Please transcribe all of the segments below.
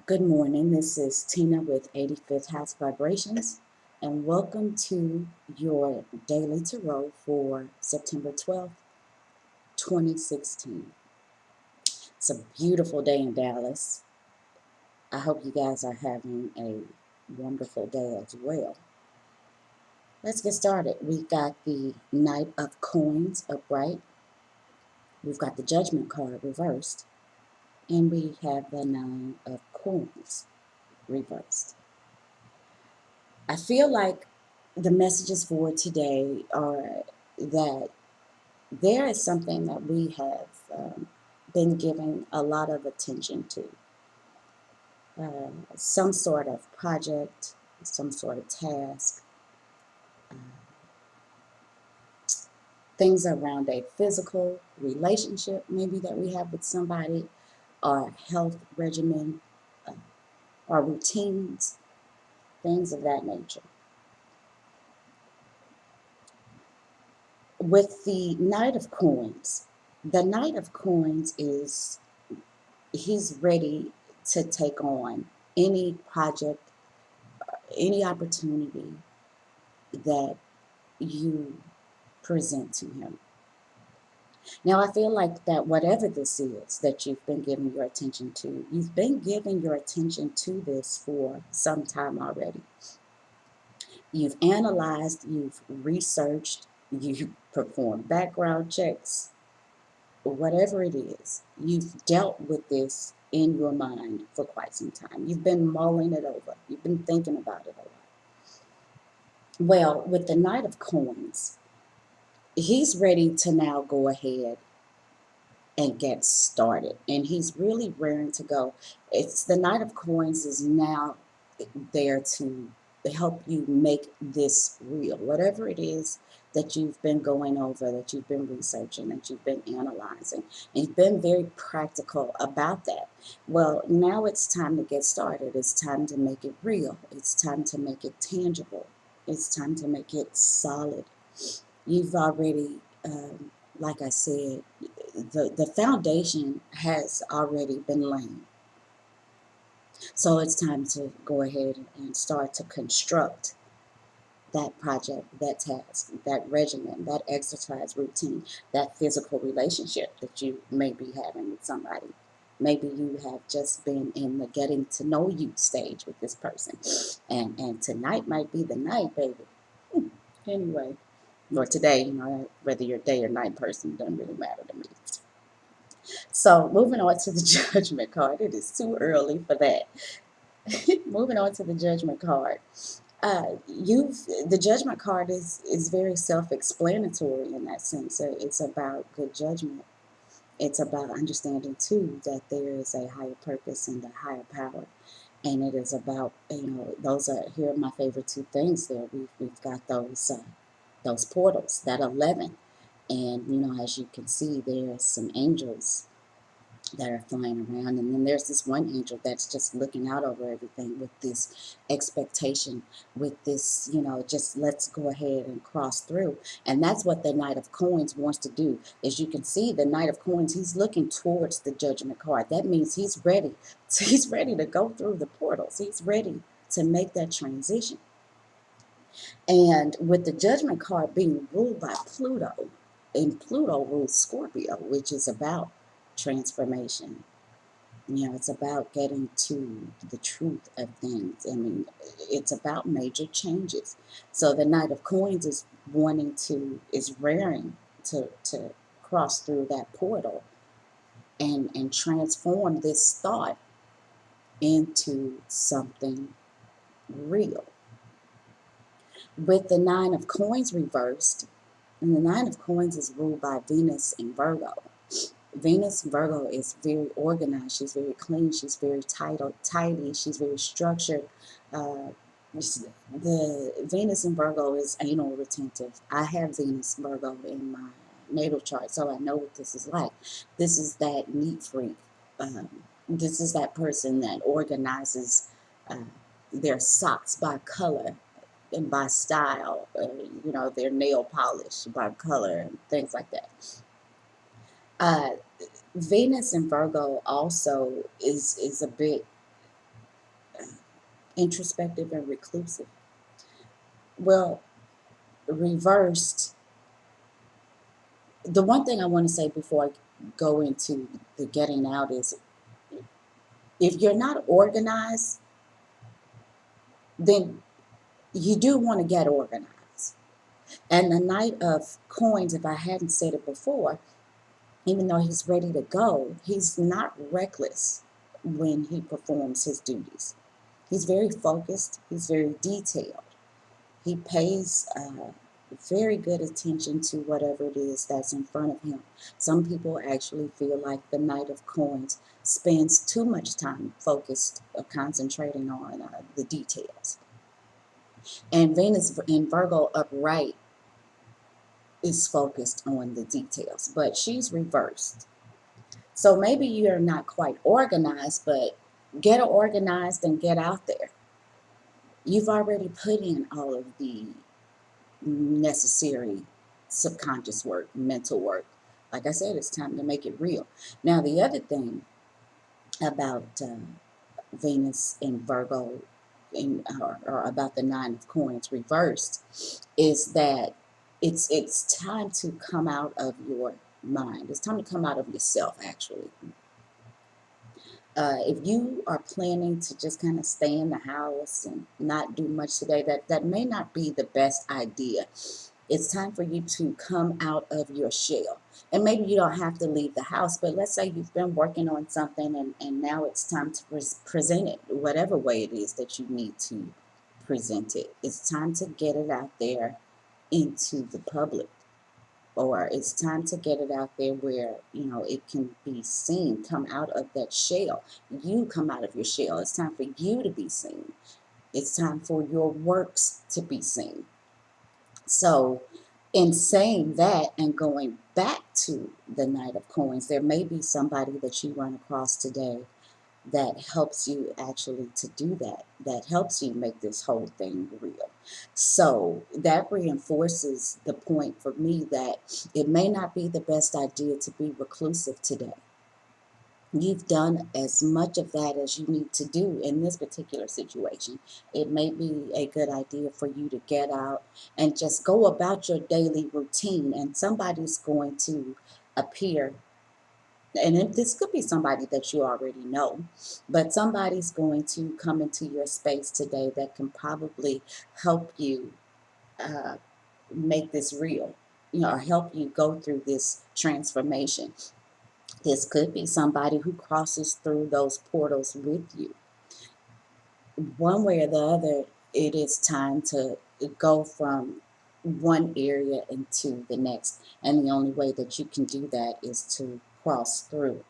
Good morning. This is Tina with 85th House Vibrations, and welcome to your daily tarot for September 12th, 2016. It's a beautiful day in Dallas. I hope you guys are having a wonderful day as well. Let's get started. We've got the Knight of Coins upright, we've got the Judgment card reversed, and we have the Nine of Coins reversed. I feel like the messages for today are that there is something that we have been giving a lot of attention to. Some sort of project, some sort of task, uh, things around a physical relationship maybe that we have with somebody, our health regimen, uh, our routines, things of that nature. With the Knight of Coins is he's ready to take on any project, any opportunity that you present to him. Now, I feel like that whatever this is that you've been giving your attention to, you've been giving your attention to this for some time already. You've analyzed, you've researched, you've performed background checks, whatever it is, you've dealt with this in your mind for quite some time. You've been mulling it over. You've been thinking about it a lot. Well, with the Knight of Coins, he's ready to now go ahead and get started. And he's really raring to go. It's the Knight of Coins is now there to help you make this real. Whatever it is that you've been going over, that you've been researching, that you've been analyzing, and you've been very practical about that. Well, now it's time to get started. It's time to make it real. It's time to make it tangible. It's time to make it solid. You've already, like I said, the foundation has already been laid. So it's time to go ahead and start to construct that project, that task, that regimen, that exercise routine, that physical relationship that you may be having with somebody. Maybe you have just been in the getting to know you stage with this person. And tonight might be the night, baby. Anyway, or today, whether you're a day or night person doesn't really matter to me. So moving on to the Judgment card. It is too early for that. Moving on to the Judgment card. The Judgment card is very self-explanatory in that sense. It's about good judgment. It's about understanding too that there is a higher purpose and a higher power, and it is about those are here are my favorite two things. There we've got those portals, that 11, and as you can see, there's some angels that are flying around, and then there's this one angel that's just looking out over everything with this expectation, with this just let's go ahead and cross through. And that's what the Knight of Coins wants to do. As you can see, the Knight of Coins, he's looking towards the Judgment card. That means he's ready. He's ready to go through the portals. He's ready to make that transition. And with the Judgment card being ruled by Pluto, and Pluto rules Scorpio, which is about transformation. It's about getting to the truth of things. I mean, it's about major changes. So the Knight of Coins is raring to cross through that portal and transform this thought into something real. With the Nine of Coins reversed, and the Nine of Coins is ruled by Venus in Virgo. Venus Virgo is very organized. She's very clean. She's very tidy. She's very structured. Uh, the Venus in Virgo is anal retentive. I have Venus Virgo in my natal chart, so I know what this is like. This is that neat freak. This is that person that organizes uh, their socks by color and by style. Their nail polish by color and things like that. Uh, Venus in Virgo also is a bit introspective and reclusive. Well, reversed, the one thing I want to say before I go into the getting out is, if you're not organized, then you do want to get organized. And the Knight of Coins, if I hadn't said it before, even though he's ready to go, he's not reckless when he performs his duties. He's very focused, he's very detailed. He pays very good attention to whatever it is that's in front of him. Some people actually feel like the Knight of Coins spends too much time focused or concentrating on the details. And Venus in Virgo upright is focused on the details, but she's reversed. So maybe you're not quite organized, but get organized and get out there. You've already put in all of the necessary subconscious work, mental work. Like I said, it's time to make it real. Now, the other thing about Venus in Virgo, or about the Nine of Coins reversed, is that it's time to come out of your mind. It's time to come out of yourself, actually. If you are planning to just kind of stay in the house and not do much today, that may not be the best idea. It's time for you to come out of your shell. And maybe you don't have to leave the house, but let's say you've been working on something, and now it's time to present it, whatever way it is that you need to present it. It's time to get it out there into the public, or it's time to get it out there where it can be seen. Come out of that shell. You come out of your shell. It's time for you to be seen. It's time for your works to be seen. So in saying that and going back to the Knight of Coins, there may be somebody that you run across today that helps you actually to do that, that helps you make this whole thing real. So that reinforces the point for me that it may not be the best idea to be reclusive today. You've done as much of that as you need to do in this particular situation. It may be a good idea for you to get out and just go about your daily routine, and somebody's going to appear, and this could be somebody that you already know, but somebody's going to come into your space today that can probably help you uh, make this real, or help you go through this transformation. This could be somebody who crosses through those portals with you. One way or the other, it is time to go from one area into the next, and the only way that you can do that is to cross through.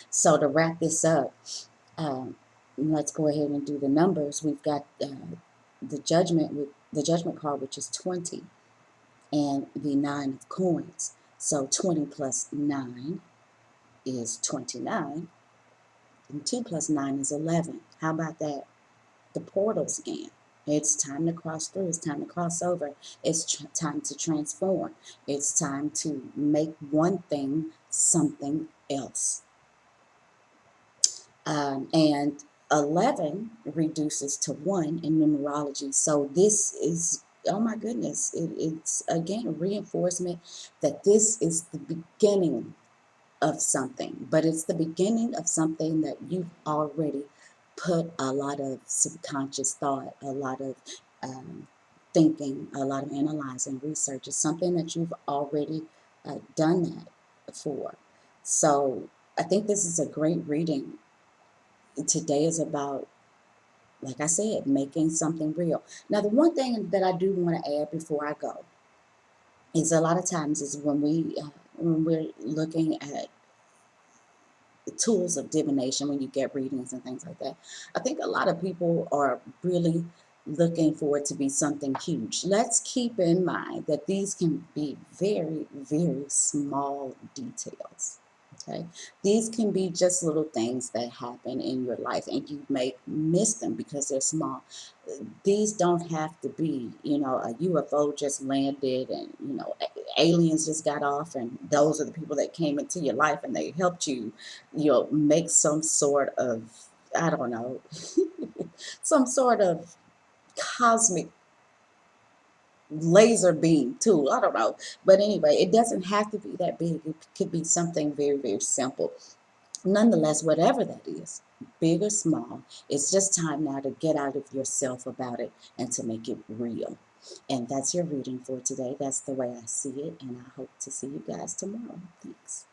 So to wrap this up, let's go ahead and do the numbers. We've got the judgment with the judgment card, which is 20, and the Nine of Coins. So 20 plus 9 is 29, and 2 plus 9 is 11. How about that? The portals again. It's time to cross through. It's time to cross over. It's time to transform. It's time to make one thing something else. And 11 reduces to 1 in numerology. So this is, oh my goodness, it's again a reinforcement that this is the beginning of something, but it's the beginning of something that you've already put a lot of subconscious thought, a lot of thinking, a lot of analyzing, research. It's something that you've already done that for. So I think this is a great reading. Today is about, like I said, making something real. Now, the one thing that I do want to add before I go is, a lot of times is when we're looking at the tools of divination, when you get readings and things like that, I think a lot of people are really looking for it to be something huge. Let's keep in mind that these can be very, very small details. Okay, these can be just little things that happen in your life, and you may miss them because they're small. These don't have to be, a UFO just landed, and aliens just got off, and those are the people that came into your life and they helped you, make some sort of, I don't know, some sort of cosmic laser beam too. I don't know. But anyway, it doesn't have to be that big. It could be something very, very simple. Nonetheless, whatever that is, big or small, it's just time now to get out of yourself about it and to make it real. And that's your reading for today. That's the way I see it. And I hope to see you guys tomorrow. Thanks.